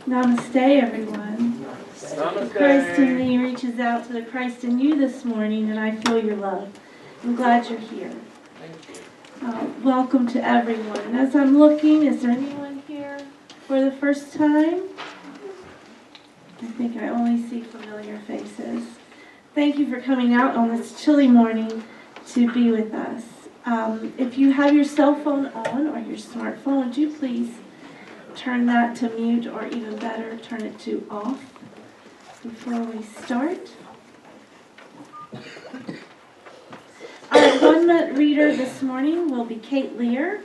Namaste, everyone. Namaste. The Christ in me reaches out to the Christ in you this morning, and I feel your love. I'm glad you're here. Welcome to everyone. And as I'm looking, is there anyone here for the first time? I think I only see familiar faces. Thank you for coming out on this chilly morning to be with us. If you have your cell phone on or your smartphone, would you please turn that to mute, or even better, turn it to off before we start. Our 1-minute reader this morning will be Kate Lear.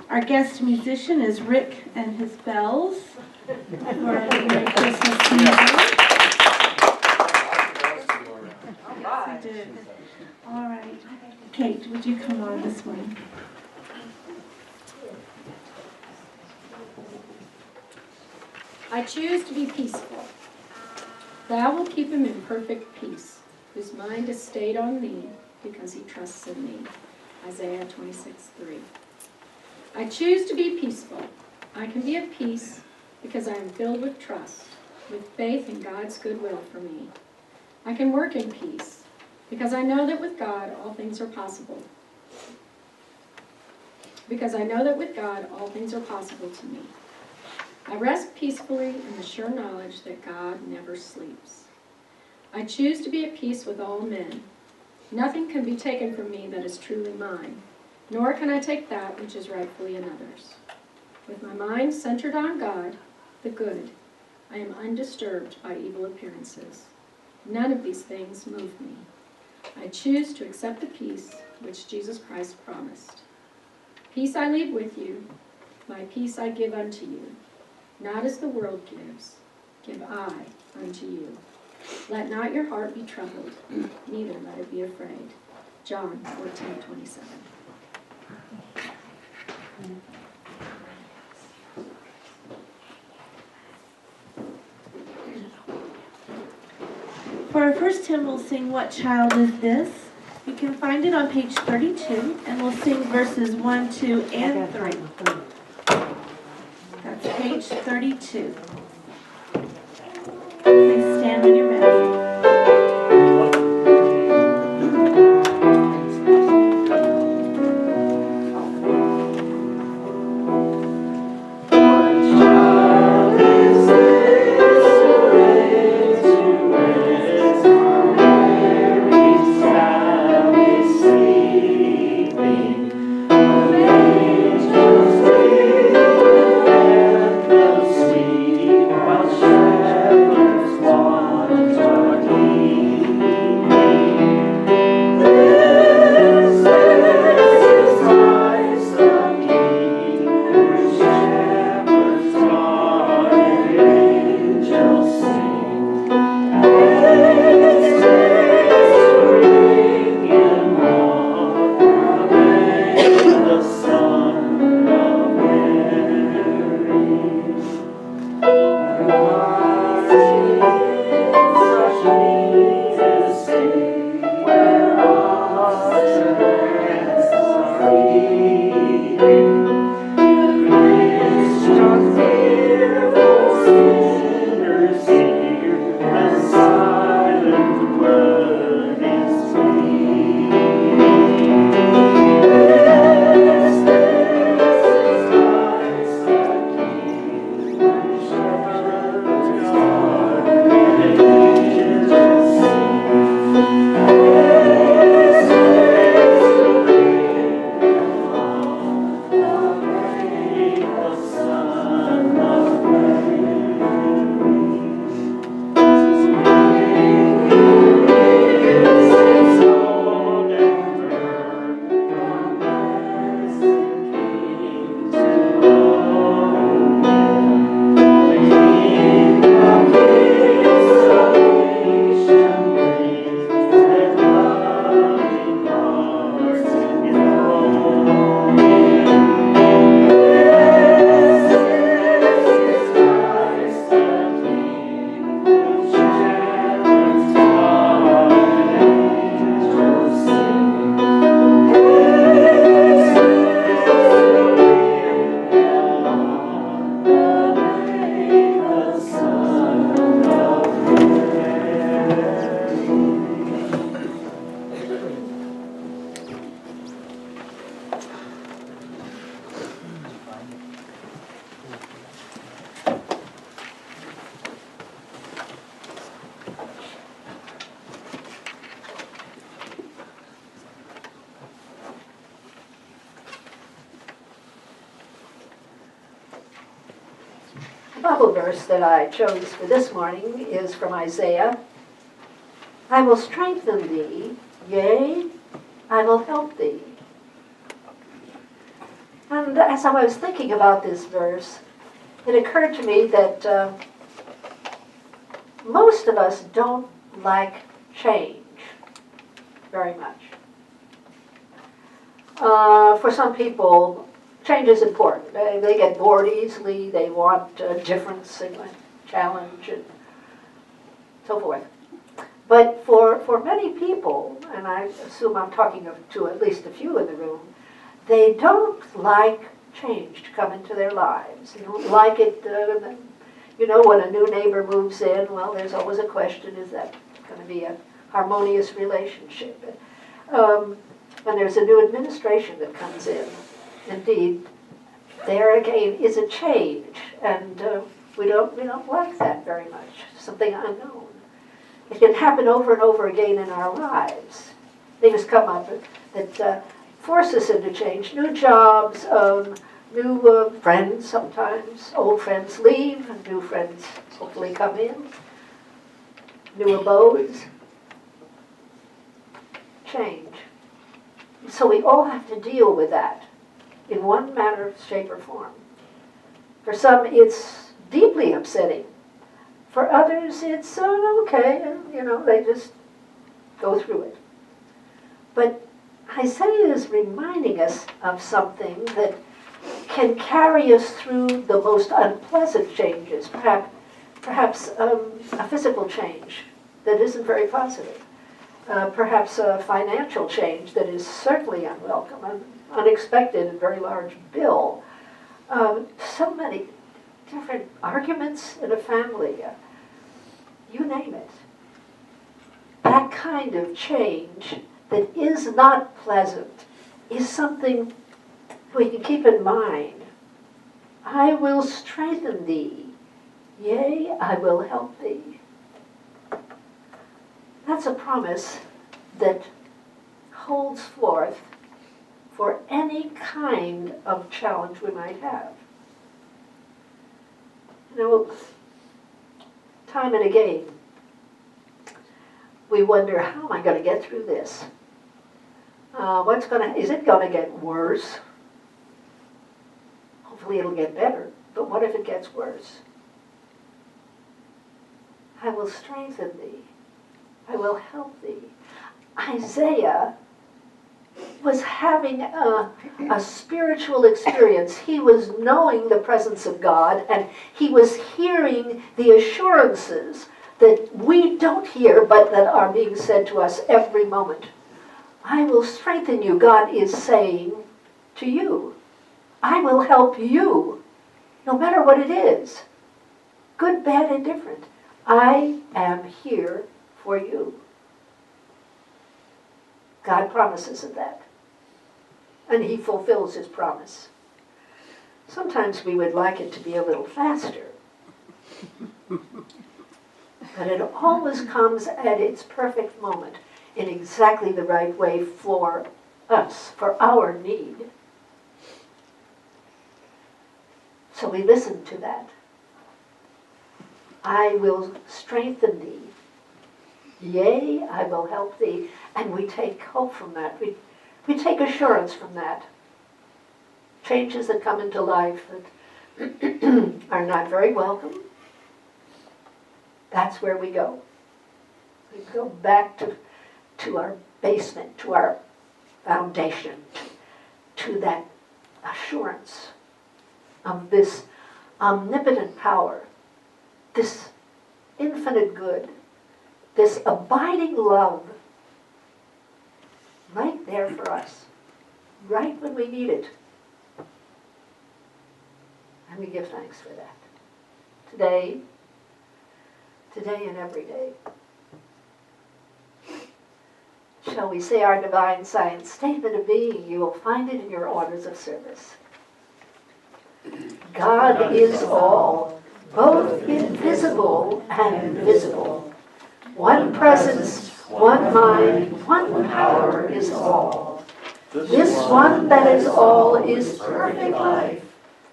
Our guest musician is Rick and his Bells for Merry Christmas season. Yes, I did. All right. Kate, would you come on this morning? I choose to be peaceful. Thou will keep him in perfect peace, whose mind is stayed on thee, because he trusts in thee. Isaiah 26:3. I choose to be peaceful. I can be at peace because I am filled with trust, with faith in God's goodwill for me. I can work in peace because I know that with God all things are possible. Because I know that with God all things are possible to me. I rest peacefully in the sure knowledge that God never sleeps. I choose to be at peace with all men. Nothing can be taken from me that is truly mine, nor can I take that which is rightfully another's. With my mind centered on God, the good, I am undisturbed by evil appearances. None of these things move me. I choose to accept the peace which Jesus Christ promised. Peace I leave with you, my peace I give unto you. Not as the world gives, give I unto you. Let not your heart be troubled, neither let it be afraid. John 14:27. For our first hymn, we'll sing What Child Is This? You can find it on page 32, and we'll sing verses 1, 2, and 3. That's page 32. Please stand when you're ready. Sweet Bible verse that I chose for this morning is from Isaiah. I will strengthen thee, yea, I will help thee. And as I was thinking about this verse, it occurred to me that most of us don't like change very much. For some people, change is important. They get bored easily. They want a difference and a challenge and so forth. But for many people, and I assume I'm talking to at least a few in the room, they don't like change to come into their lives. They don't like it, when a new neighbor moves in, well, there's always a question, is that going to be a harmonious relationship? When there's a new administration that comes in, indeed, there again is a change, and we don't like that very much. Something unknown. It can happen over and over again in our lives. Things come up that force us into change. New jobs, new friends sometimes. Old friends leave, and new friends hopefully come in. New abodes. Change. So we all have to deal with that in one manner, shape, or form. For some, it's deeply upsetting. For others, it's okay, they just go through it. But Isaiah is reminding us of something that can carry us through the most unpleasant changes, perhaps a physical change that isn't very positive. Perhaps a financial change that is certainly unwelcome, an unexpected and very large bill. So many different arguments in a family, you name it. That kind of change that is not pleasant is something we can keep in mind. I will strengthen thee, yea, I will help thee. That's a promise that holds forth for any kind of challenge we might have. Time and again, we wonder, how am I going to get through this? Is it going to get worse? Hopefully it'll get better, but what if it gets worse? I will strengthen thee. I will help thee. Isaiah was having a spiritual experience. He was knowing the presence of God, and he was hearing the assurances that we don't hear, but that are being said to us every moment. I will strengthen you, God is saying to you. I will help you, no matter what it is. Good, bad, and different. I am here for you. God promises of that. And he fulfills his promise. Sometimes we would like it to be a little faster. But it always comes at its perfect moment, in exactly the right way for us, for our need. So we listen to that. I will strengthen thee. Yea, I will help thee. And we take hope from that. We take assurance from that. Changes that come into life that are not very welcome. That's where we go. We go back to our basement, to our foundation, to that assurance of this omnipotent power, this infinite good, this abiding love, right there for us, right when we need it. And we give thanks for that. Today and every day. Shall we say our divine science statement of being? You will find it in your orders of service. God is all, both invisible and visible. One presence, one mind, one power is all. This one that is all is perfect life,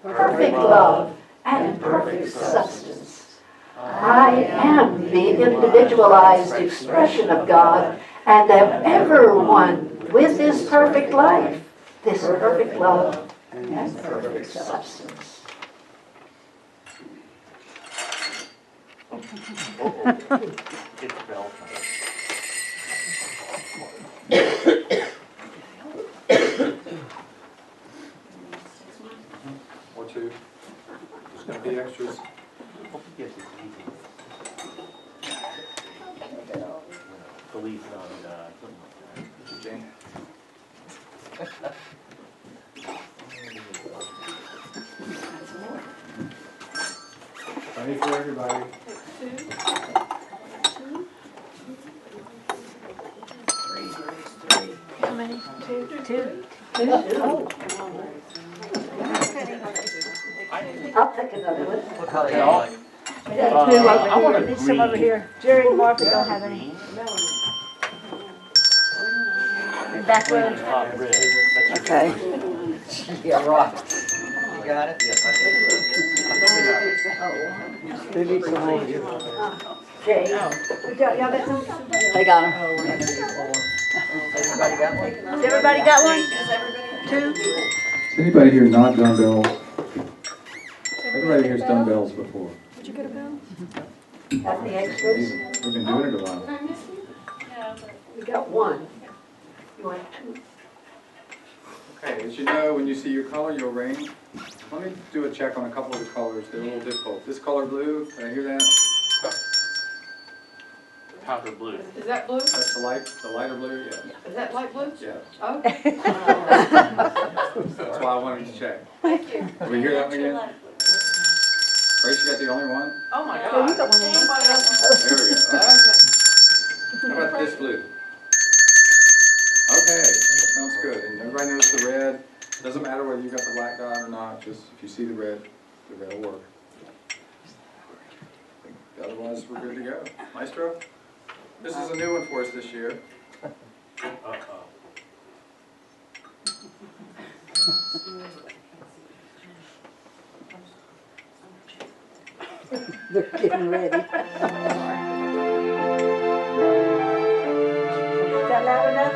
perfect love, and perfect substance. I am the individualized expression of God and am ever one with this perfect life, this perfect love, and perfect substance. It's bell. Or two. There's going to be extras. Yes, it's easy. Believe it on something like Jane? Plenty for everybody. How many? Two. I'll take another one. What color do you like? I want to need some over here. Jerry and Martha don't have any. Back row. Hot red. Okay. Yeah, right. You got it? Yes, I think Who needs some more? Jay. Y'all got some? They got them. Everybody got one? Has everybody got one? Two? Has anybody here not done bells? Everybody here's done bells before. Did you get a bill? Got the extras? We've been doing it a while. We got one. You want two? Okay, as you know, when you see your color, you'll ring. Let me do a check on a couple of the colors. They're a little difficult. This color blue, can I hear that? powder blue. Is that blue? That's the lighter blue, yeah. Is that light blue? Yeah, Okay. that's why I wanted to check. Thank you. Can we hear that one again? Grace, you got the only one? Oh my Oh, God. you got one in. Somebody else. There we go. Okay. Okay. How about this blue? Okay, sounds good. And everybody knows the red. Doesn't matter whether you got the black dot or not, just if you see the red will work. Otherwise, we're good to go. Maestro? This is a new one for us this year. They're getting ready. Is that loud enough?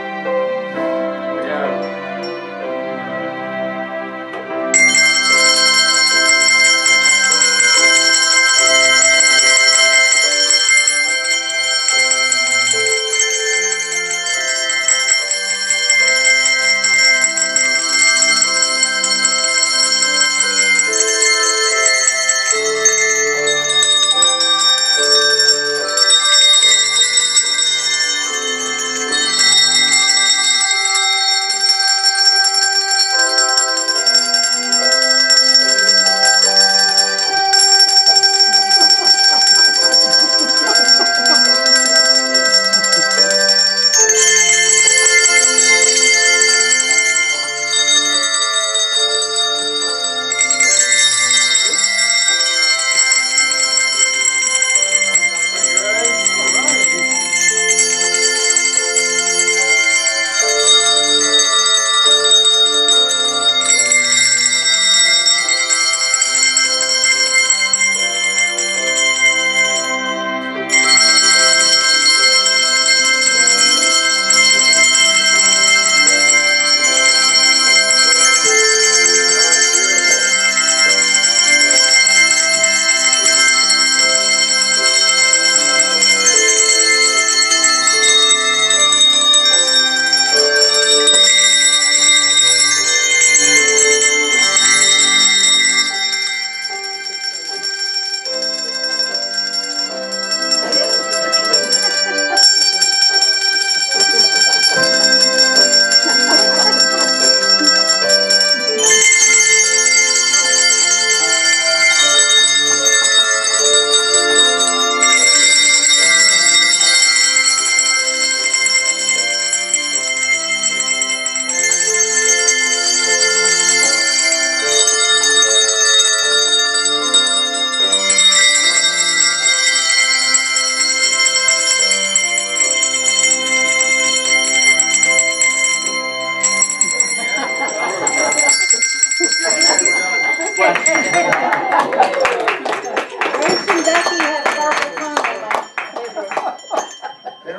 Here we go.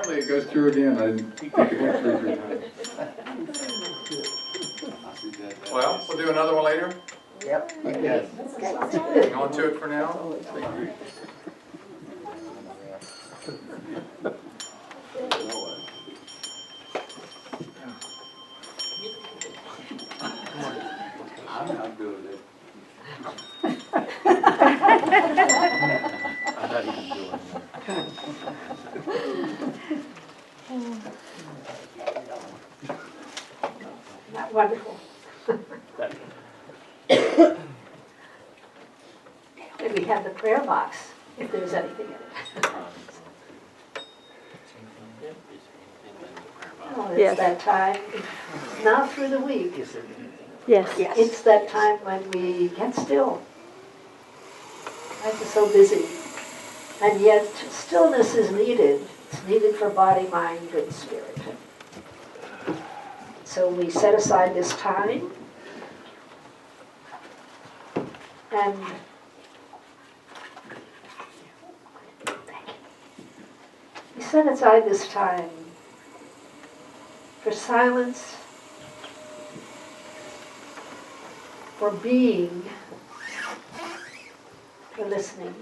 apparently it goes through again. I didn't think it went through 3 times. Well, we'll do another one later. Yep. Yes. Hang on to it for now. I'm not good at it. I'm not even doing Isn't that wonderful? that. And we have the prayer box, if there's anything in it. Oh, it's Yes. that time, now through the week, Yes. it's that time when we get still. Life is so busy. And yet stillness is needed. It's needed for body, mind, and spirit. So we set aside this time. And we set aside this time for silence, for being, for listening.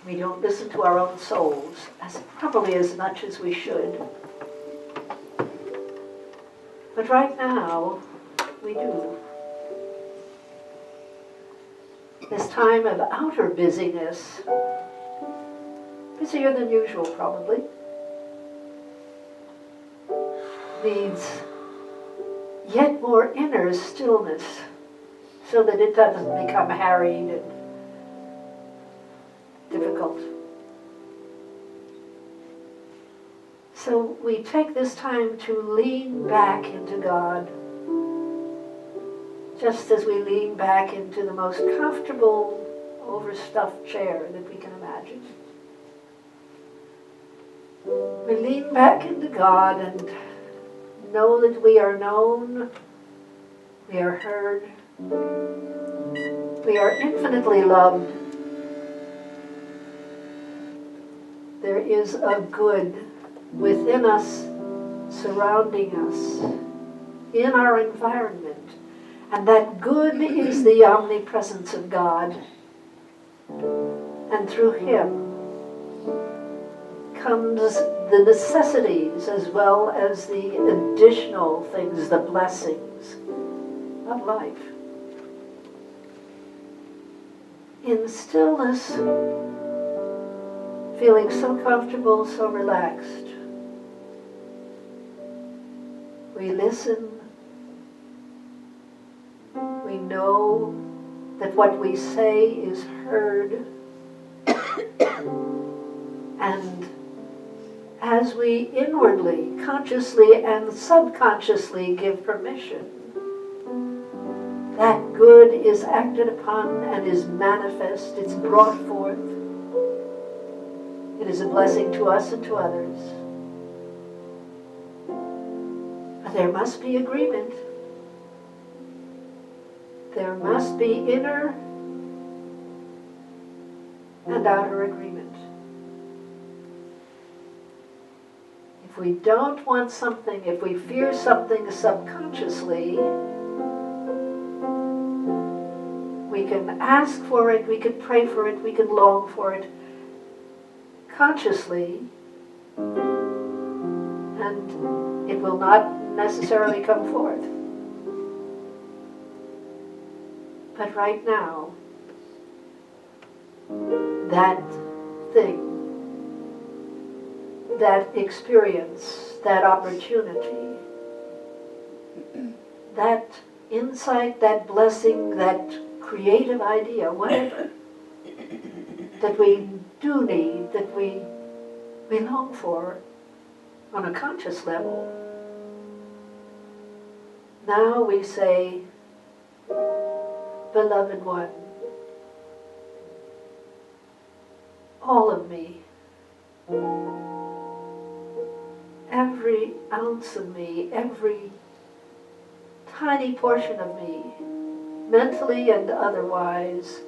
We don't listen to our own souls probably as much as we should. But right now, we do. This time of outer busyness, busier than usual probably, needs yet more inner stillness so that it doesn't become harried and difficult. So we take this time to lean back into God, just as we lean back into the most comfortable, overstuffed chair that we can imagine. We lean back into God and know that we are known, we are heard, we are infinitely loved. There is a good within us, surrounding us, in our environment. And that good is the omnipresence of God. And through Him comes the necessities as well as the additional things, the blessings of life. In stillness, feeling so comfortable, so relaxed, we listen. We know that what we say is heard. And as we inwardly, consciously and subconsciously give permission, that good is acted upon and is manifest, it's brought forth. It is a blessing to us and to others. But there must be agreement. There must be inner and outer agreement. If we don't want something, if we fear something subconsciously, we can ask for it, we can pray for it, we can long for it consciously, and it will not necessarily come forth. But right now, that thing, that experience, that opportunity, that insight, that blessing, that creative idea, whatever, that we do need, that we long for on a conscious level. Now we say, beloved one, all of me, every ounce of me, every tiny portion of me, mentally and otherwise,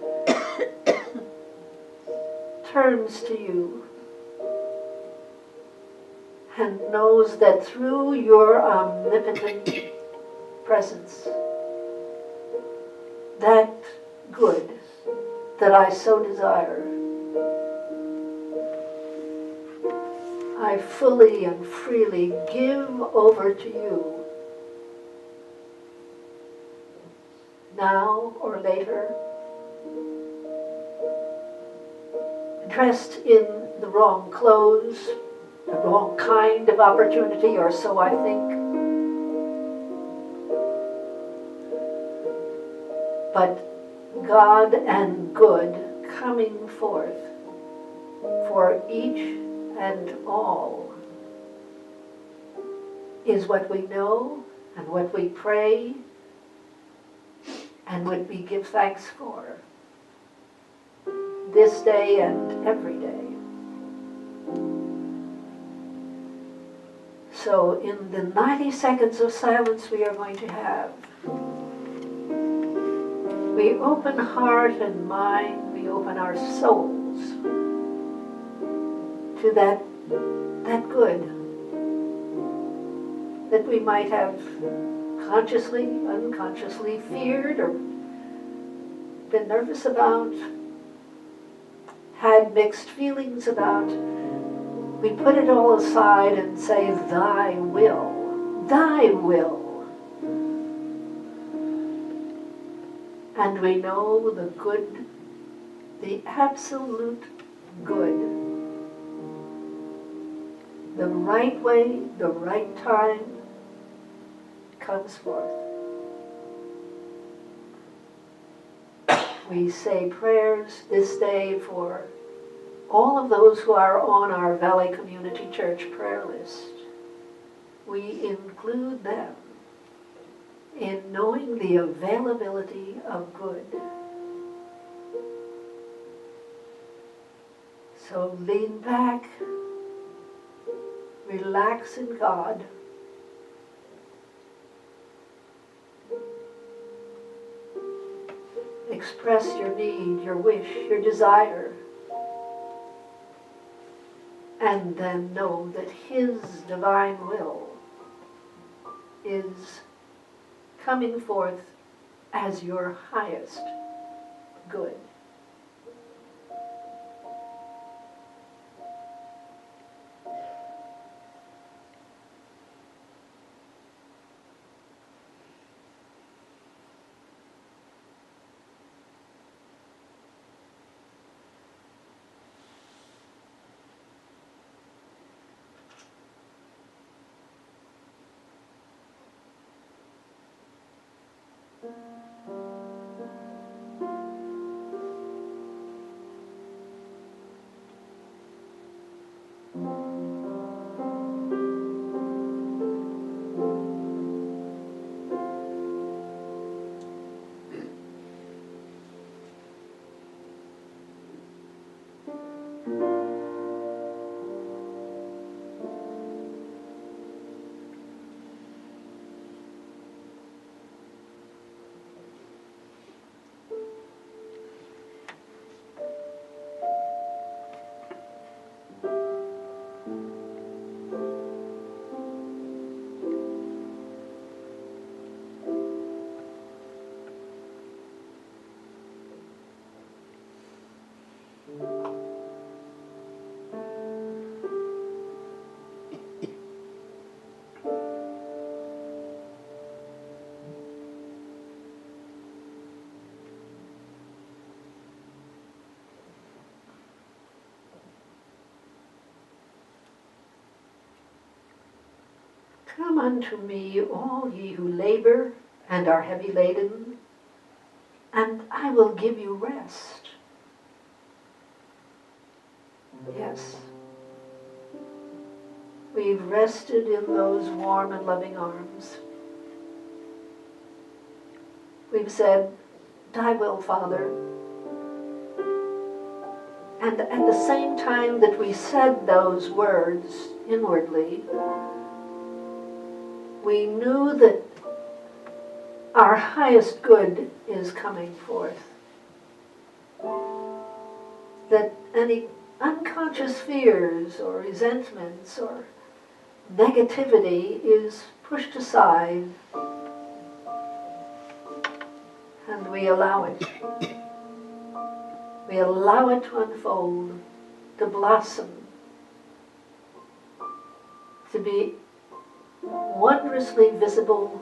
turns to you and knows that through your omnipotent presence, that good that I so desire, I fully and freely give over to you, now or later, dressed in the wrong clothes, the wrong kind of opportunity, or so I think. But God and good coming forth for each and all is what we know and what we pray and what we give thanks for this day and every day. So in the 90 seconds of silence we are going to have, we open heart and mind, we open our souls to that good that we might have consciously, unconsciously feared or been nervous about, had mixed feelings about. We put it all aside and say, thy will, thy will. And we know the good, the absolute good, the right way, the right time comes forth. We say prayers this day for all of those who are on our Valley Community Church prayer list. We include them in knowing the availability of good. So lean back, relax in God, express your need, your wish, your desire, and then know that His divine will is coming forth as your highest good. Come unto me, all ye who labor and are heavy laden, and I will give you rest. Yes. We've rested in those warm and loving arms. We've said, thy will, Father. And at the same time that we said those words inwardly, we knew that our highest good is coming forth. That any unconscious fears or resentments or negativity is pushed aside and we allow it. We allow it to unfold, to blossom, to be wondrously visible,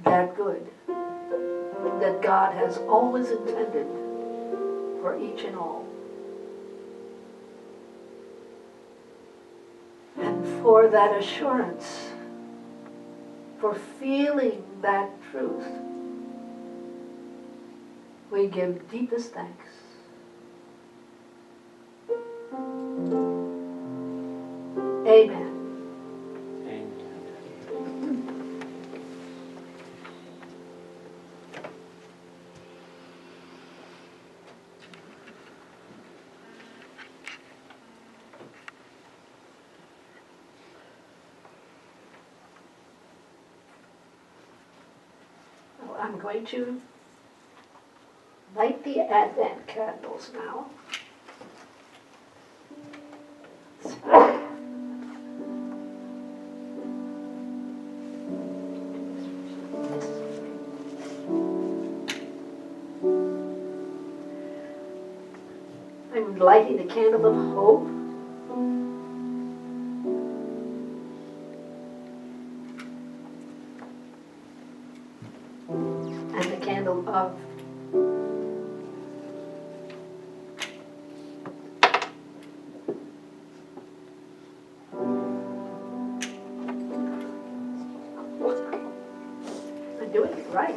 that good, that God has always intended for each and all. And for that assurance, for feeling that truth, we give deepest thanks. Amen. Well, I'm going to light the Advent candles now. I'm lighting the candle of hope. And the candle of I'm doing it right.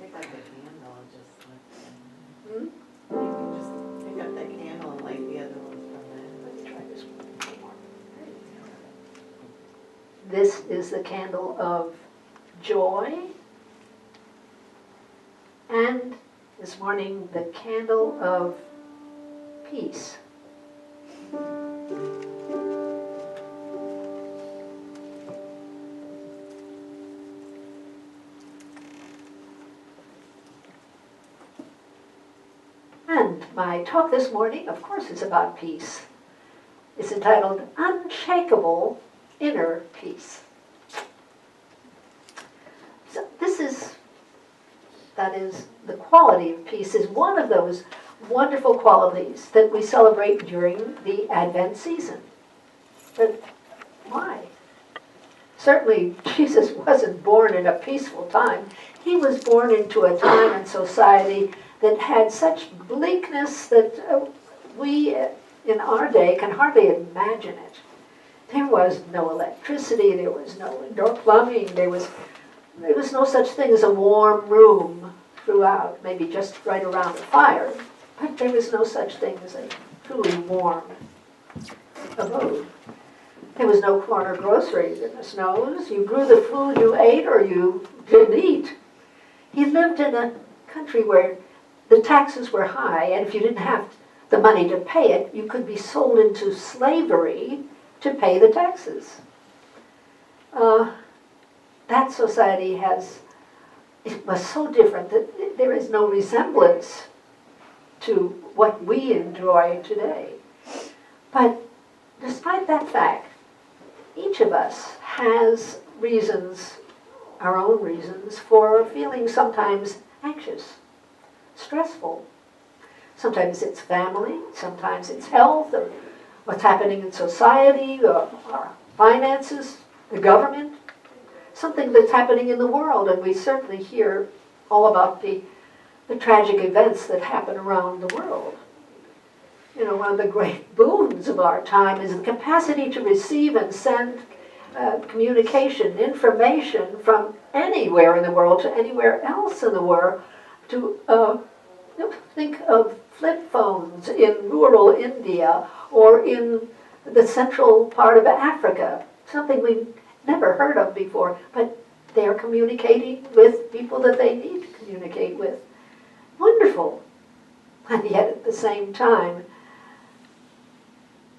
Pick up the candle and just like, Hmm? you can just pick up that candle and light the other ones from Let me try this one more. This is the candle of joy. And this morning, the candle of peace. And my talk this morning, of course, is about peace. It's entitled Unshakable Inner Peace. So that is, the quality of peace is one of those wonderful qualities that we celebrate during the Advent season. But why? Certainly, Jesus wasn't born in a peaceful time. He was born into a time and society that had such bleakness that we, in our day, can hardly imagine it. There was no electricity, there was no indoor plumbing, there was no such thing as a warm room throughout, maybe just right around the fire, but there was no such thing as a truly warm abode. There was no corner grocery, goodness knows. You grew the food you ate or you didn't eat. He lived in a country where the taxes were high, and if you didn't have the money to pay it, you could be sold into slavery to pay the taxes. That society it was so different that there is no resemblance to what we enjoy today. But despite that fact, each of us has reasons, our own reasons, for feeling sometimes anxious, stressful. Sometimes it's family, sometimes it's health, or what's happening in society, or our finances, the government, something that's happening in the world, and we certainly hear all about the tragic events that happen around the world. You know, one of the great boons of our time is the capacity to receive and send communication, information from anywhere in the world to anywhere else in the world. To think of flip phones in rural India or in the central part of Africa, something we've never heard of before, but they're communicating with people that they need to communicate with. Wonderful. And yet at the same time,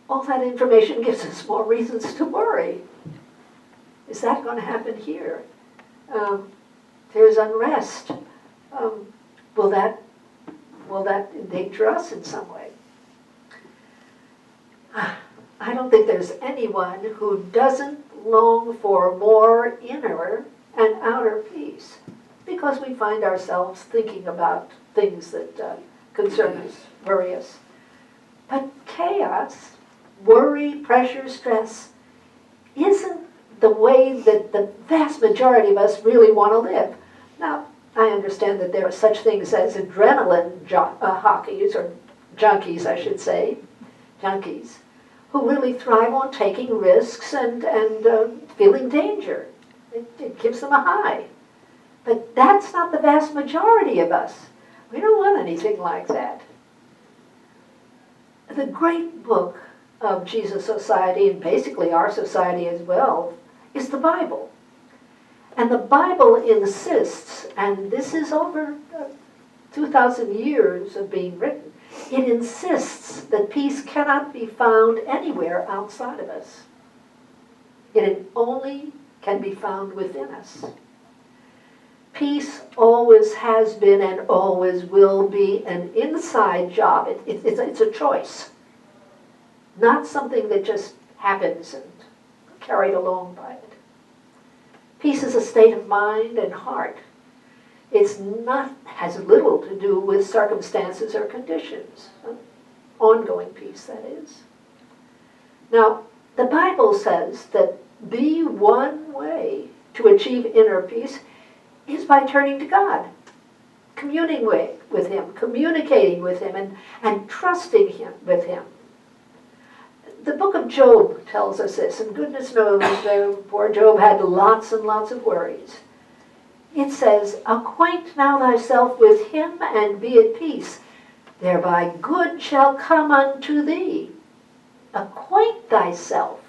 all that information gives us more reasons to worry. Is that going to happen here? there's unrest, will that endanger us in some way? I don't think there's anyone who doesn't long for more inner and outer peace, because we find ourselves thinking about things that concern us, worry us. But chaos, worry, pressure, stress isn't the way that the vast majority of us really want to live. Now, I understand that there are such things as adrenaline hockeys, or junkies, I should say, junkies, who really thrive on taking risks and feeling danger. It gives them a high. But that's not the vast majority of us. We don't want anything like that. The great book of Jesus' society, and basically our society as well, is the Bible. And the Bible insists, and this is over 2,000 years of being written, it insists that peace cannot be found anywhere outside of us. It only can be found within us. Peace always has been and always will be an inside job. It's a choice, not something that just happens and carried along by it. Peace is a state of mind and heart. Has little to do with circumstances or conditions. Ongoing peace, that is. Now, the Bible says that the one way to achieve inner peace is by turning to God, communing with Him, communicating with Him, and trusting Him with Him. The book of Job tells us this, and goodness knows that poor Job had lots and lots of worries. It says, "Acquaint now thyself with Him, and be at peace. Thereby good shall come unto thee." Acquaint thyself.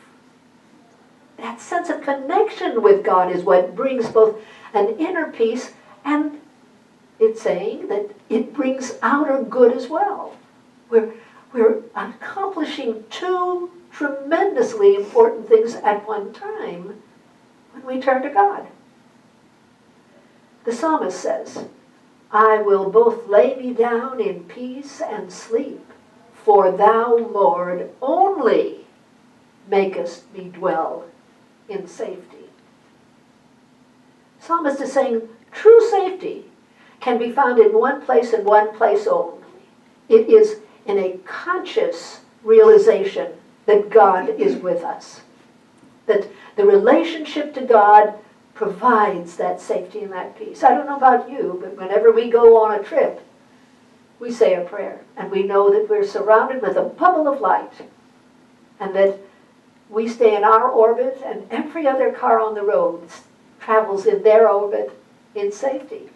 That sense of connection with God is what brings both an inner peace, and it's saying that it brings outer good as well. We're accomplishing two tremendously important things at one time when we turn to God. The psalmist says, "I will both lay me down in peace and sleep, for thou, Lord, only makest me dwell in safety." Psalmist is saying true safety can be found in one place and one place only. It is in a conscious realization that God is with us. That the relationship to God provides that safety and that peace. I don't know about you, but whenever we go on a trip, we say a prayer. And we know that we're surrounded with a bubble of light. And that we stay in our orbit, and every other car on the road travels in their orbit in safety.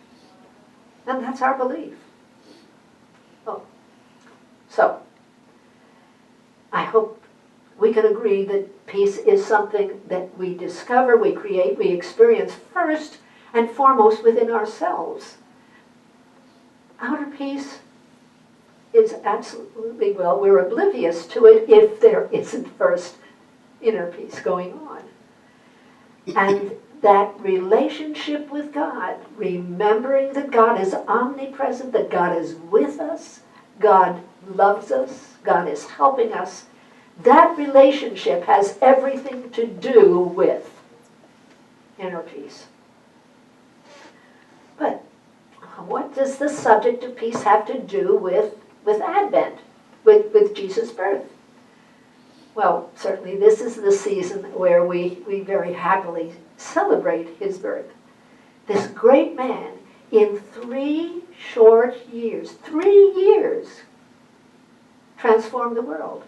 And that's our belief. So, I hope we can agree that peace is something that we discover, we create, we experience first and foremost within ourselves. Outer peace is absolutely, well, we're oblivious to it if there isn't first inner peace going on. And that relationship with God, remembering that God is omnipresent, that God is with us, God loves us, God is helping us, that relationship has everything to do with inner peace. But what does the subject of peace have to do with Advent, with Jesus' birth? Well, certainly this is the season where we very happily celebrate His birth. This great man, in 3 short years, 3 years, transformed the world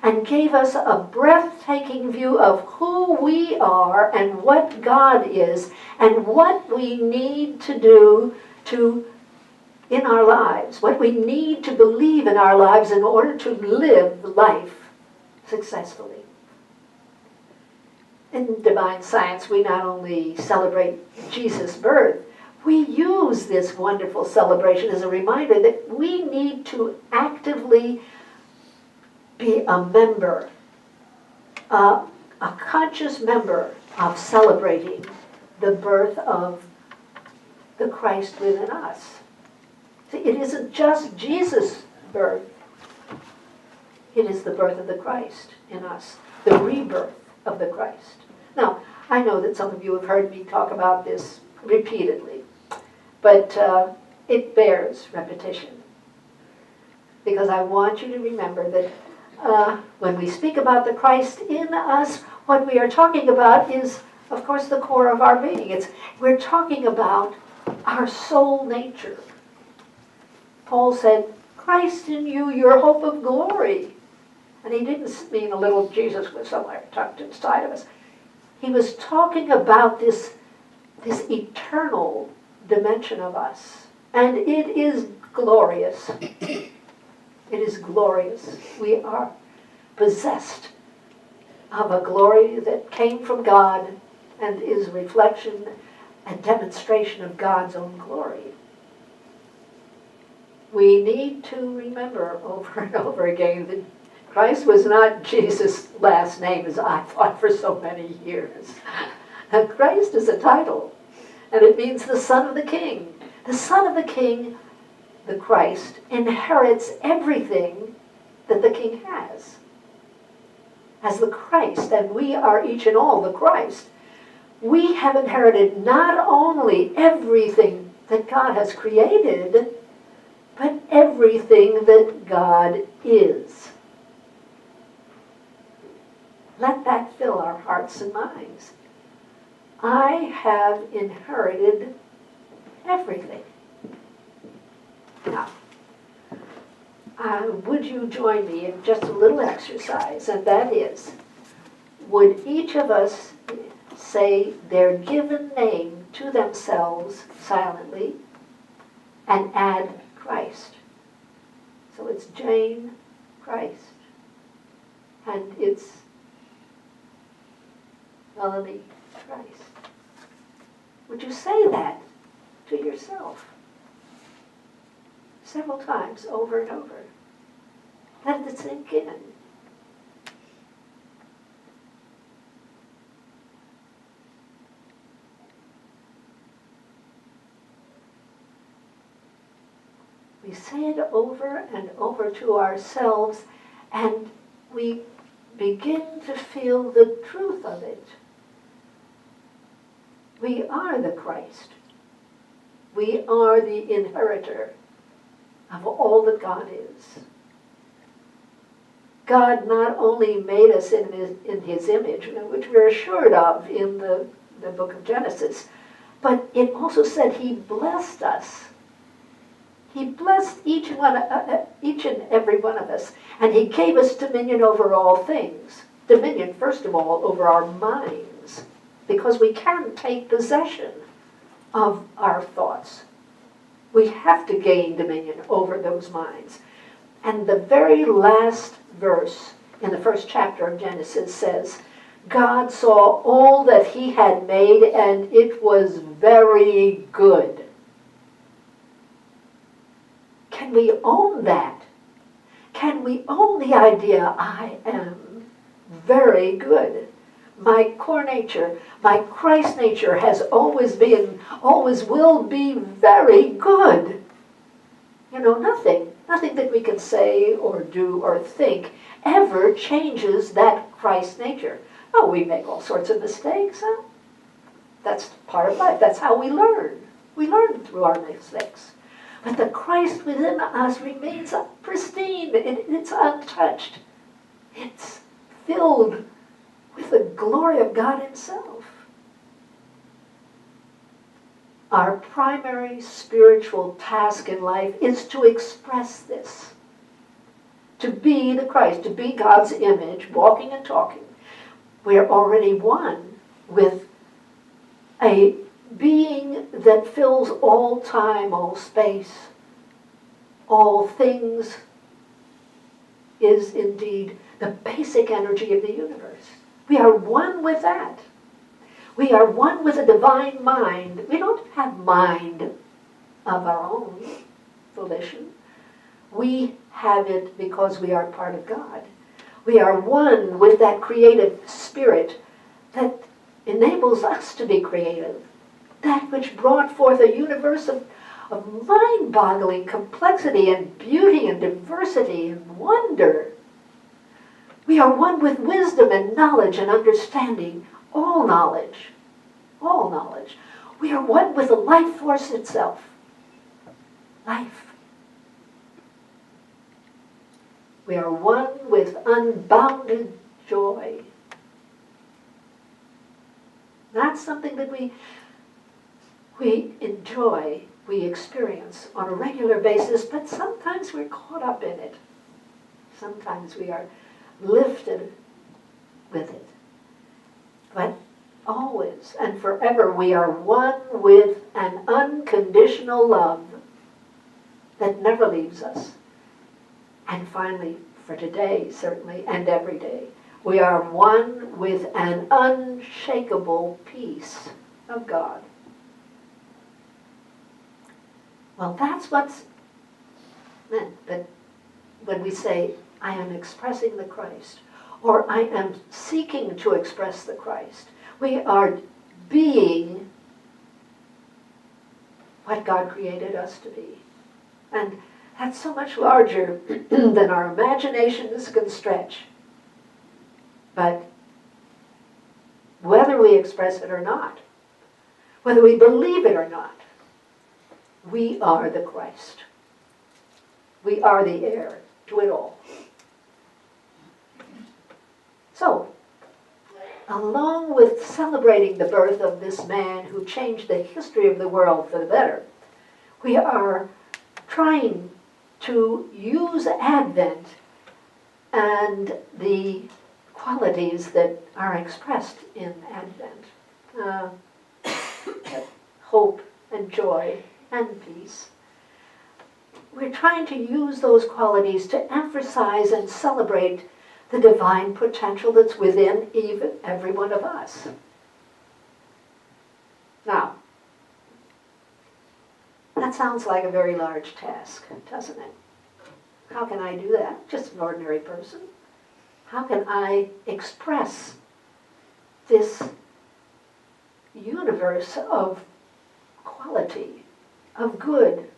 and gave us a breathtaking view of who we are and what God is and what we need to do in our lives, what we need to believe in our lives in order to live life successfully. In divine science, we not only celebrate Jesus' birth, we use this wonderful celebration as a reminder that we need to actively be a member, a conscious member of celebrating the birth of the Christ within us. See, it isn't just Jesus' birth. It is the birth of the Christ in us, the rebirth of the Christ. Now, I know that some of you have heard me talk about this repeatedly, but it bears repetition. Because I want you to remember that when we speak about the Christ in us, what we are talking about is, of course, the core of our being. We're talking about our soul nature. Paul said, Christ in you, your hope of glory. And he didn't mean a little Jesus was somewhere tucked inside of us. He was talking about this eternal dimension of us. And it is glorious. It is glorious. We are possessed of a glory that came from God and is a reflection and demonstration of God's own glory. We need to remember over and over again that Christ was not Jesus' last name, as I thought for so many years. Christ is a title, and it means the Son of the King. The Son of the King, the Christ, inherits everything that the King has. As the Christ, and we are each and all the Christ, we have inherited not only everything that God has created, but everything that God is. Let that fill our hearts and minds. I have inherited everything. Now, would you join me in just a little exercise, and that is, would each of us say their given name to themselves silently and add Christ? So it's Jane Christ, and it's Melanie Christ. Would you say that to yourself several times over and over? Let it sink in. We say it over and over to ourselves, and we begin to feel the truth of it. We are the Christ. We are the inheritor of all that God is. God not only made us in his image, which we're assured of in the book of Genesis, but it also said he blessed us. He blessed each and every one of us, and he gave us dominion over all things. Dominion, first of all, over our minds, because we can't take possession of our thoughts. We have to gain dominion over those minds. And the very last verse in the first chapter of Genesis says, God saw all that he had made, and it was very good. Can we own that? Can we own the idea, I am very good? My core nature, my Christ nature has always been, always will be very good. You know, nothing that we can say or do or think ever changes that Christ nature. Oh, we make all sorts of mistakes, huh? That's part of life. That's how we learn. We learn through our mistakes. But the Christ within us remains pristine. It's untouched. It's filled with the glory of God himself. Our primary spiritual task in life is to express this. To be the Christ, to be God's image, walking and talking. We're already one with a being that fills all time, all space, all things, is indeed the basic energy of the universe. We are one with that. We are one with a divine mind. We don't have mind of our own volition. We have it because we are part of God. We are one with that creative spirit that enables us to be creative. that which brought forth a universe of mind-boggling complexity and beauty and diversity and wonder. We are one with wisdom and knowledge and understanding, all knowledge, all knowledge. We are one with the life force itself, life. We are one with unbounded joy. That's something that we enjoy, we experience on a regular basis, but sometimes we're caught up in it. Sometimes we are lifted with it. But always and forever we are one with an unconditional love that never leaves us. And finally, for today, certainly, and every day, we are one with an unshakable peace of God. Well, that's what's meant that when we say, I am expressing the Christ, or I am seeking to express the Christ. We are being what God created us to be. And that's so much larger than our imaginations can stretch. But whether we express it or not, whether we believe it or not, we are the Christ. We are the heir to it all. So, along with celebrating the birth of this man who changed the history of the world for the better, we are trying to use Advent and the qualities that are expressed in Advent. Hope and joy and peace. We're trying to use those qualities to emphasize and celebrate the divine potential that's within even every one of us. Now, that sounds like a very large task, doesn't it? How can I do that? Just an ordinary person. How can I express this universe of quality, of good,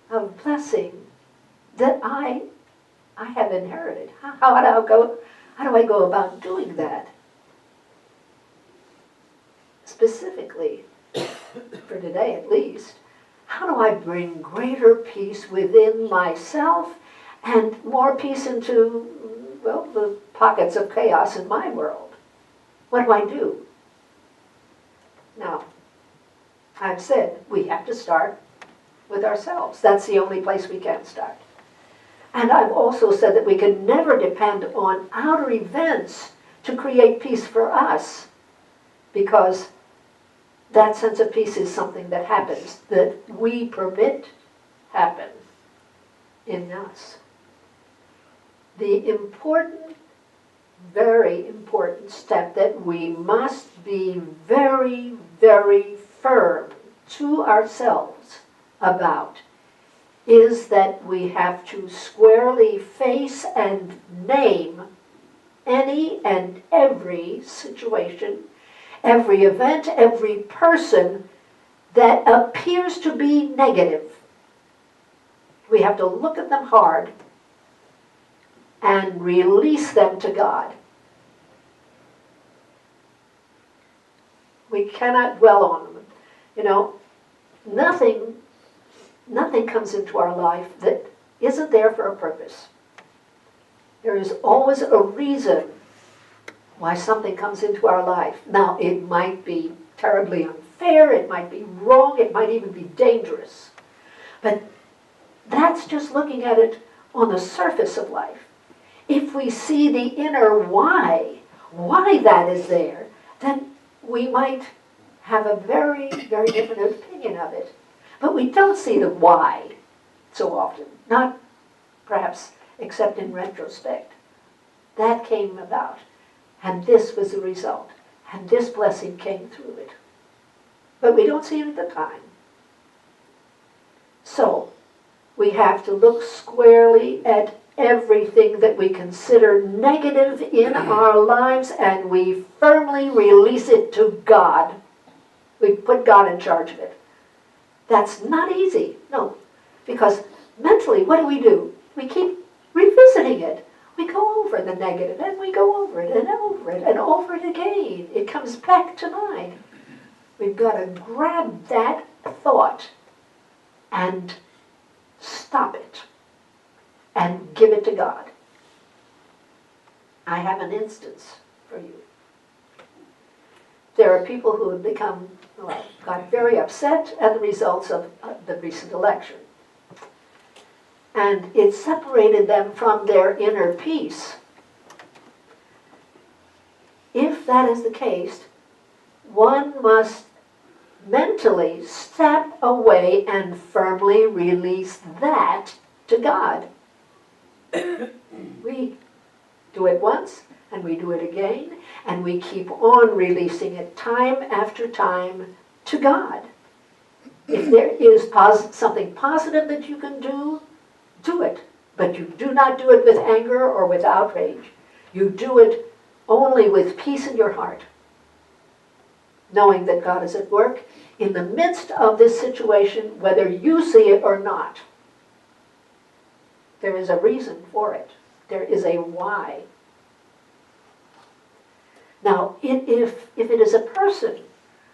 of blessing that I have inherited? How do I go about doing that? Specifically, for today at least, how do I bring greater peace within myself and more peace into, well, the pockets of chaos in my world? What do I do? Now, I've said we have to start with ourselves. That's the only place we can start. And I've also said that we can never depend on outer events to create peace for us, because that sense of peace is something that happens, that we permit happen in us. The important, very important step that we must be very, very firm to ourselves about is that we have to squarely face and name any and every situation, every event, every person that appears to be negative. We have to look at them hard and release them to God. We cannot dwell on them. You know, nothing comes into our life that isn't there for a purpose. There is always a reason why something comes into our life. Now, it might be terribly unfair, it might be wrong, it might even be dangerous. But that's just looking at it on the surface of life. If we see the inner why that is there, then we might have a very, very different opinion of it. But we don't see the why so often, not perhaps except in retrospect. That came about, and this was the result, and this blessing came through it. But we don't see it at the time. So, we have to look squarely at everything that we consider negative in our lives, and we firmly release it to God. We put God in charge of it. That's not easy, no. Because mentally, what do? We keep revisiting it. We go over the negative, and we go over it, and over it, and over it again. It comes back to mind. We've got to grab that thought and stop it and give it to God. I have an instance for you. There are people who have got very upset at the results of the recent election. And it separated them from their inner peace. If that is the case, one must mentally step away and firmly release that to God. We do it once, and we do it again, and we keep on releasing it time after time to God. If there is something positive that you can do it. But you do not do it with anger or with outrage. You do it only with peace in your heart, knowing that God is at work in the midst of this situation, whether you see it or not. There is a reason for it. There is a why. Now, if it is a person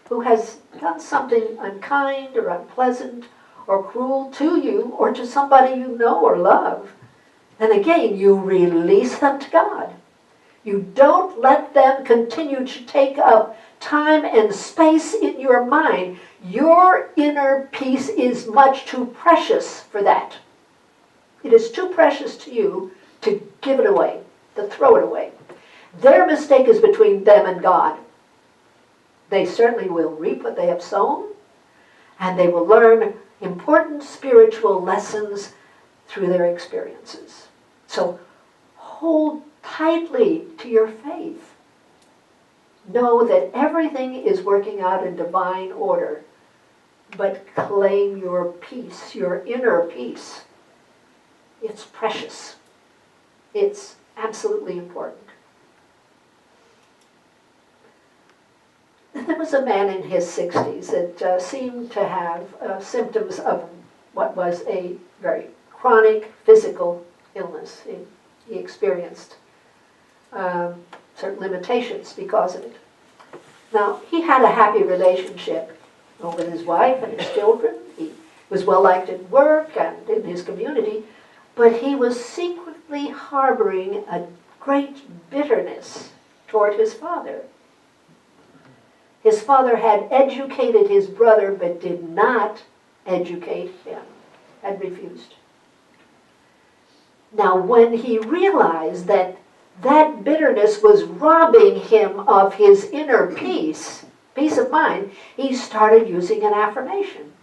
who has done something unkind or unpleasant or cruel to you or to somebody you know or love, then again, you release them to God. You don't let them continue to take up time and space in your mind. Your inner peace is much too precious for that. It is too precious to you to give it away, to throw it away. Their mistake is between them and God. They certainly will reap what they have sown, and they will learn important spiritual lessons through their experiences. So hold tightly to your faith. Know that everything is working out in divine order, but claim your peace, your inner peace. It's precious. It's absolutely important. There was a man in his 60s that seemed to have symptoms of what was a very chronic physical illness. He experienced certain limitations because of it. Now, he had a happy relationship with his wife and his children. He was well liked at work and in his community, but he was secretly harboring a great bitterness toward his father. His father had educated his brother, but did not educate him, had refused. Now, when he realized that that bitterness was robbing him of his inner peace of mind, he started using an affirmation.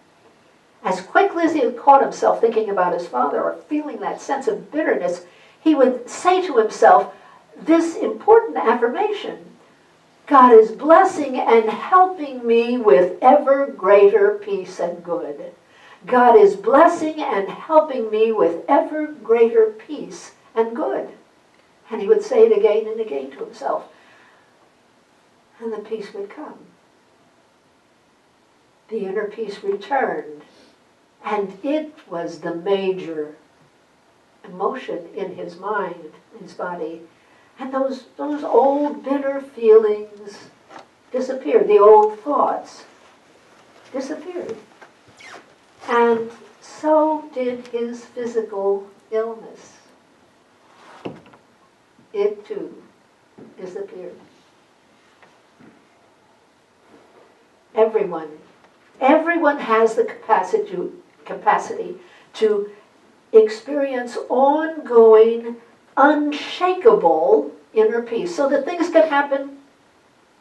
As quickly as he had caught himself thinking about his father or feeling that sense of bitterness, he would say to himself this important affirmation: God is blessing and helping me with ever greater peace and good. God is blessing and helping me with ever greater peace and good. And he would say it again and again to himself. And the peace would come. The inner peace returned. And it was the major emotion in his mind, his body. And those old bitter feelings disappeared. The old thoughts disappeared. And so did his physical illness. It too disappeared. Everyone has the capacity to experience ongoing, unshakable inner peace. So that things can happen,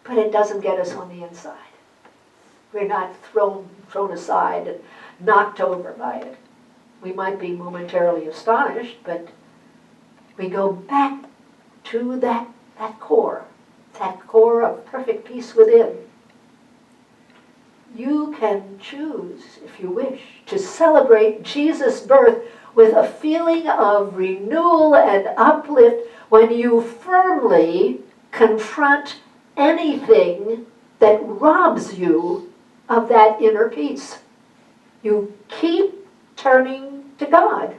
but it doesn't get us on the inside. We're not thrown aside and knocked over by it. We might be momentarily astonished, but we go back to that core of perfect peace within. You can choose, if you wish, to celebrate Jesus' birth with a feeling of renewal and uplift when you firmly confront anything that robs you of that inner peace. You keep turning to God.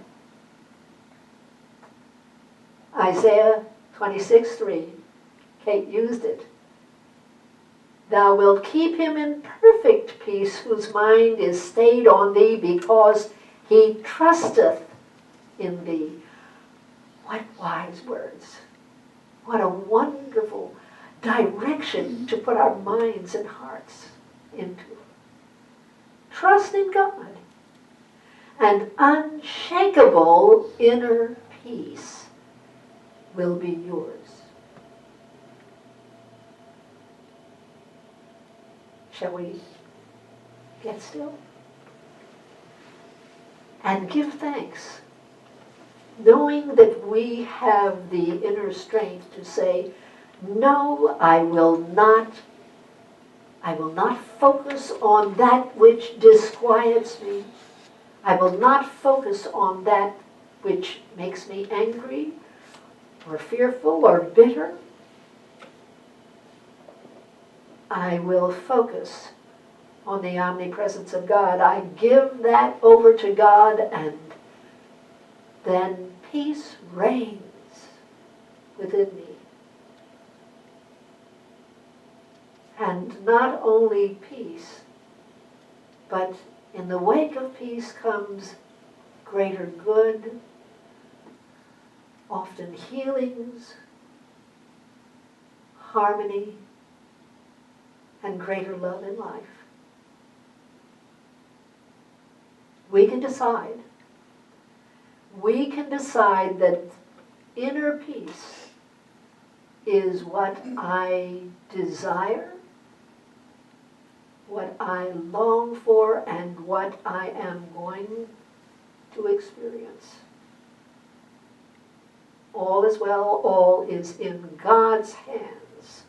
Isaiah 26:3, Kate used it. Thou wilt keep him in perfect peace, whose mind is stayed on thee, because he trusteth in thee. What wise words. What a wonderful direction to put our minds and hearts into. Trust in God. And unshakable inner peace will be yours. Shall we get still? And give thanks, knowing that we have the inner strength to say, no, I will not focus on that which disquiets me. I will not focus on that which makes me angry or fearful or bitter. I will focus on the omnipresence of God. I give that over to God, and then peace reigns within me. And not only peace, but in the wake of peace comes greater good, often healings, harmony, and greater love in life. We can decide. We can decide that inner peace is what I desire, what I long for, and what I am going to experience. All is well, all is in God's hands.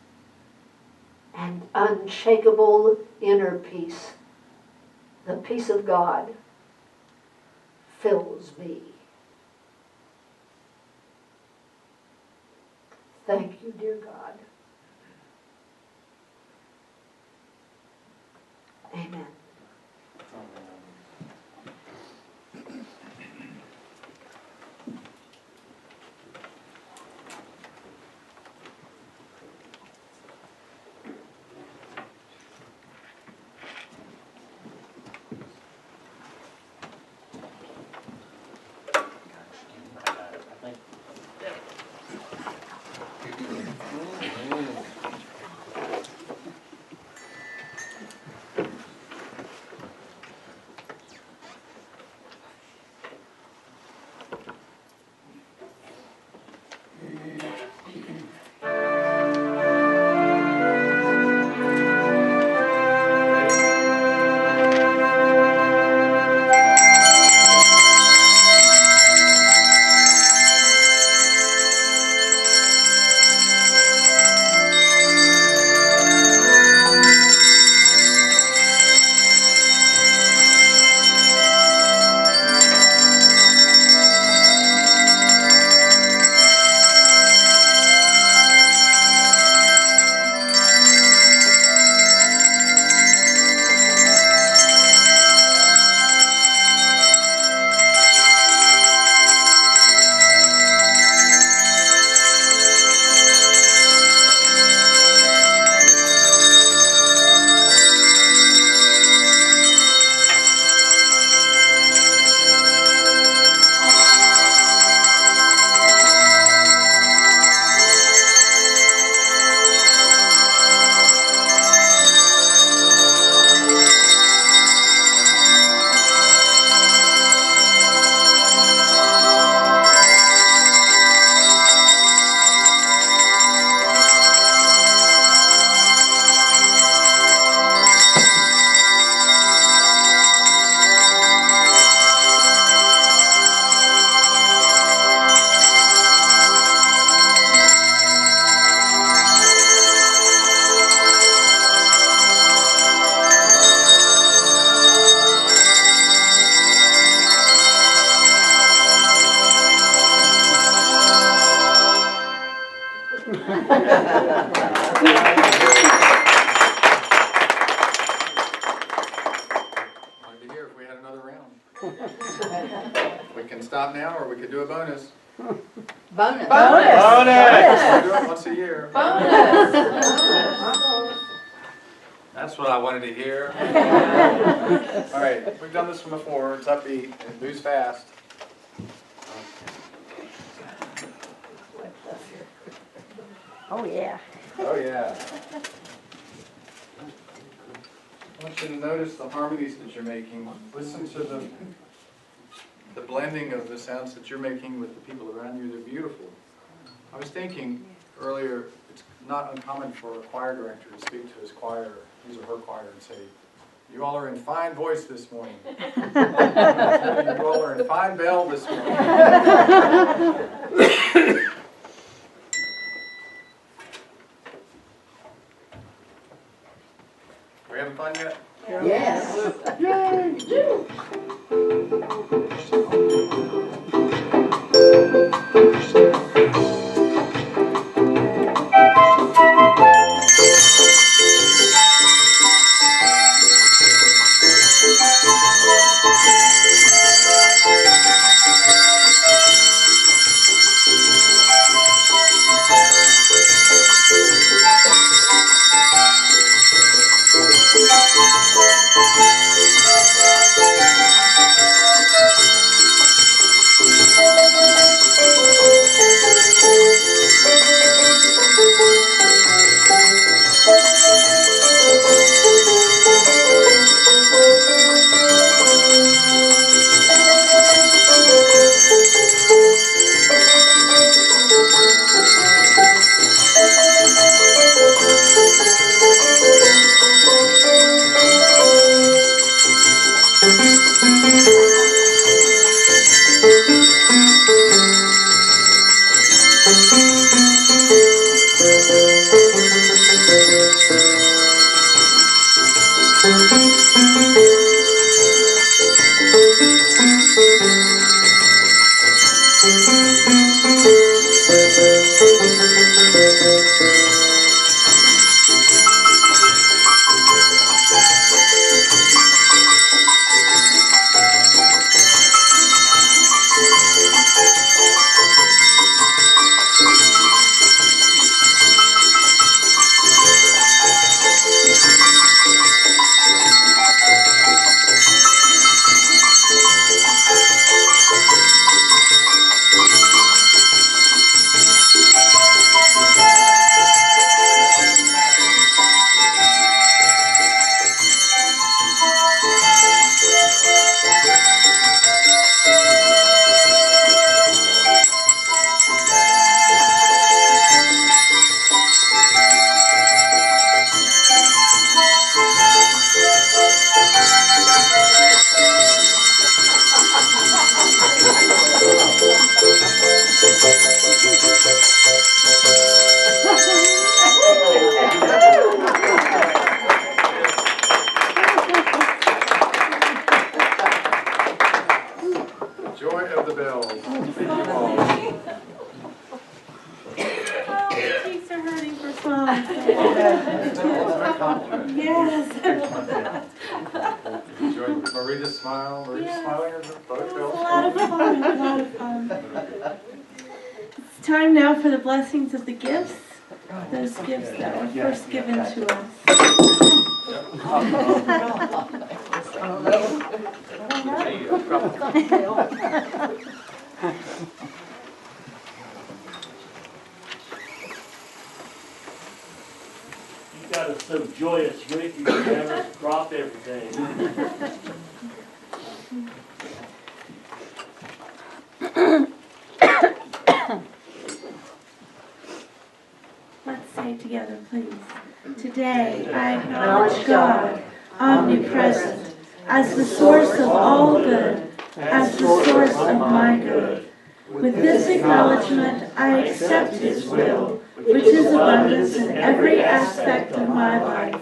And unshakable inner peace, the peace of God, fills me. Thank you, dear God. Amen. another round. We can stop now, or we could do a bonus. Bonus. Bonus. We do it once a year. That's what I wanted to hear. All right, we've done this one before. It's upbeat. It moves fast. Oh, yeah. Oh, yeah. I want you to notice the harmonies that you're making. Listen to the blending of the sounds that you're making with the people around you. They're beautiful. I was thinking earlier, it's not uncommon for a choir director to speak to his choir, his or her choir, and say, "You all are in fine voice this morning." "You all are in fine bell this morning." Are we having fun yet? Yes. Joy of the bells. Thank you all. Oh, my cheeks are hurting for smiling. Yes. Enjoy Maurita's smile. Maurita's Yeah. smiling as both It was bells. a lot of fun. A lot of fun. It's time now for the blessings of the gifts. Those gifts that were first given to us. You got us so joyous, Rick, you can have us drop everything. Let's say it together, please. Today, I acknowledge God, omnipresent, as the source of all good, as the source of my good. With this acknowledgement, I accept His will, which is abundance in every aspect of my life.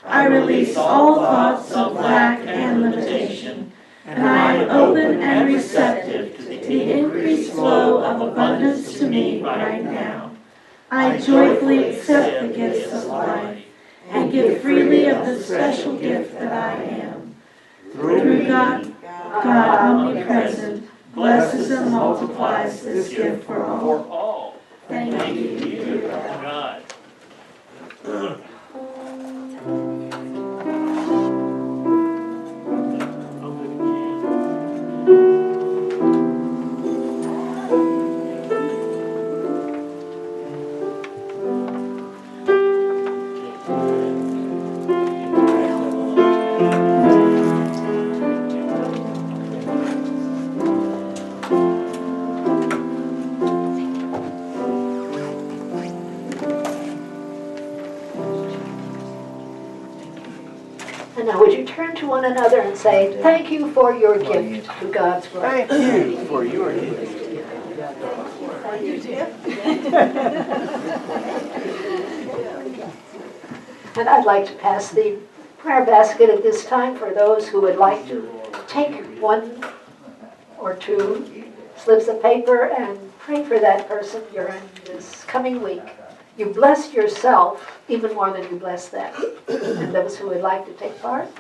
I release all thoughts of lack and limitation, and I am open and receptive to the increased flow of abundance to me right now. I joyfully accept the gifts of life and give freely of the special gift that I am. Through God God omnipresent, blesses and multiplies this gift for all. For all. Thank you, dear God. And now would you turn to one another and say, thank you for your gift to God's world. Thank you for your gift. And I'd like to pass the prayer basket at this time for those who would like to take one or two slips of paper and pray for that person during this coming week. You bless yourself even more than you bless them. And those who would like to take part,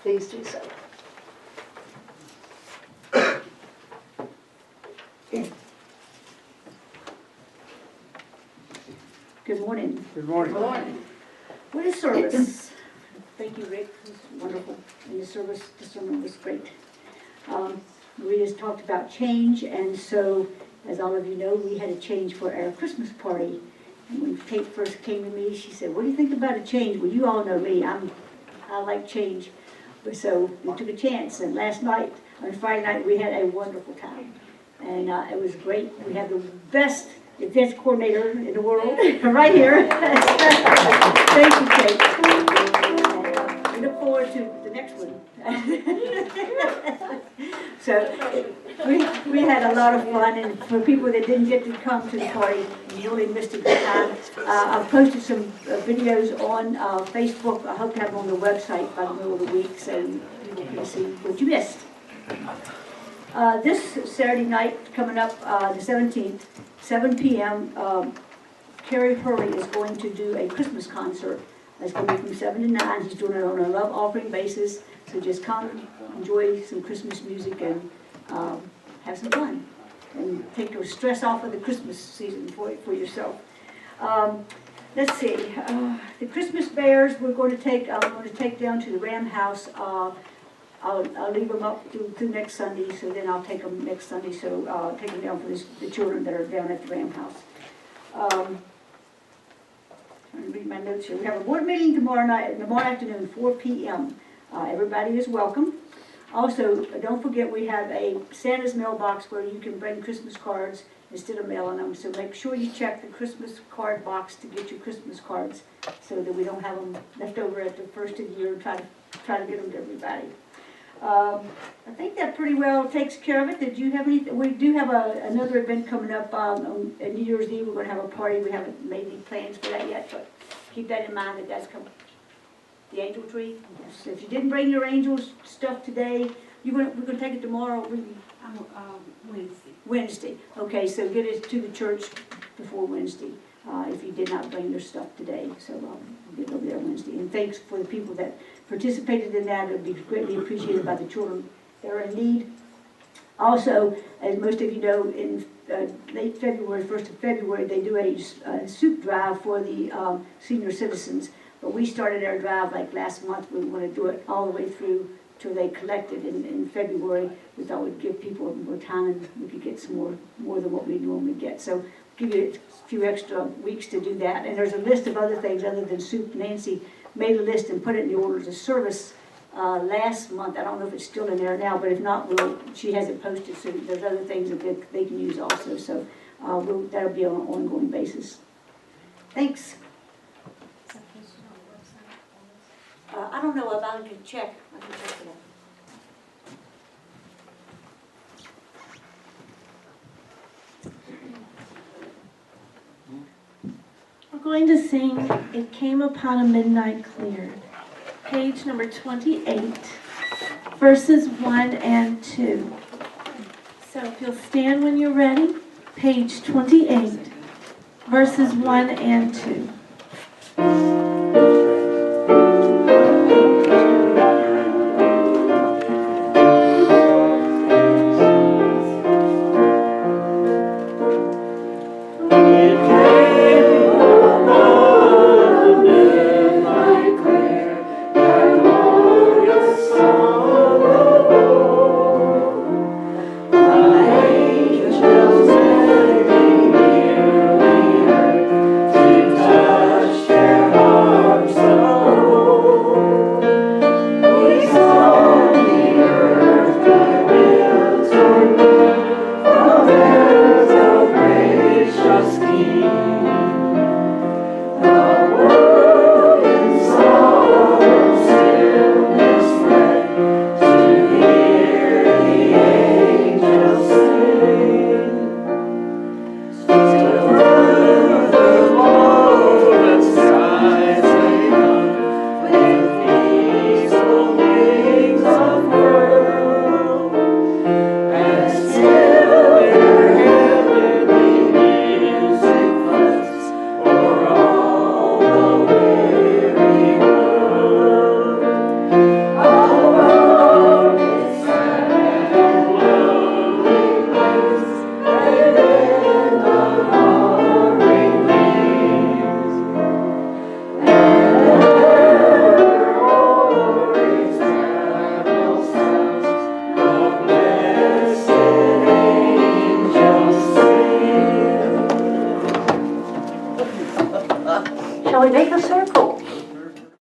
please do so. Good morning. Good morning. What a service. Thank you, Rick. It was wonderful. And the sermon was great. We just talked about change, and so, as all of you know, we had a change for our Christmas party. And when Kate first came to me, she said, what do you think about a change? Well, you all know me. I like change. But so we took a chance, and last night, on Friday night, we had a wonderful time. And it was great. We had the best events coordinator in the world right here. Thank you, Kate. And, we look forward to the next one. So we had a lot of fun, and for people that didn't get to come to the party, you really missed a good time. I've posted some videos on Facebook. I hope to have them on the website by the middle of the week, so you can see what you missed. This Saturday night, coming up the 17th, 7 p.m., Carrie Hurley is going to do a Christmas concert. It's going to be from 7 to 9. He's doing it on a love offering basis. So just come, enjoy some Christmas music, and have some fun. And take the stress off of the Christmas season for yourself. Let's see. The Christmas bears I'm going to take down to the Ram House. I'll leave them up through next Sunday, so then I'll take them next Sunday. So I'll take them down for the children that are down at the Ram House. Trying to read my notes here. We have a board meeting tomorrow afternoon, 4 p.m. Everybody is welcome. Also, don't forget we have a Santa's mailbox where you can bring Christmas cards instead of mailing them. So make sure you check the Christmas card box to get your Christmas cards, so that we don't have them left over at the first of the year and try to get them to everybody. I think that pretty well takes care of it. Did you have anything? We do have another event coming up on New Year's Eve. We're going to have a party. We haven't made any plans for that yet, but keep that in mind that that's coming. The angel tree. Yes. If you didn't bring your angel stuff today, we're going to take it tomorrow. Wednesday. Wednesday. Okay, so get it to the church before Wednesday. If you did not bring your stuff today, so we'll get over there Wednesday. And thanks for the people that participated in that. It would be greatly appreciated by the children that are in need. Also, as most of you know, in late February, 1st of February, they do a soup drive for the senior citizens. But we started our drive like last month. We want to do it all the way through till they collected in February. We thought we'd give people more time and we could get some more than what we normally get. So give you a few extra weeks to do that. And there's a list of other things other than soup. Nancy made a list and put it in the orders of service last month. I don't know if it's still in there now, but if not, she has it posted, so there's other things that they can use also. So that'll be on an ongoing basis. Thanks. I don't know if I can check. I can check it out. We're going to sing It Came Upon a Midnight Clear, page number 28, verses 1 and 2. So if you'll stand when you're ready, page 28, verses 1 and 2. Shall we make a circle?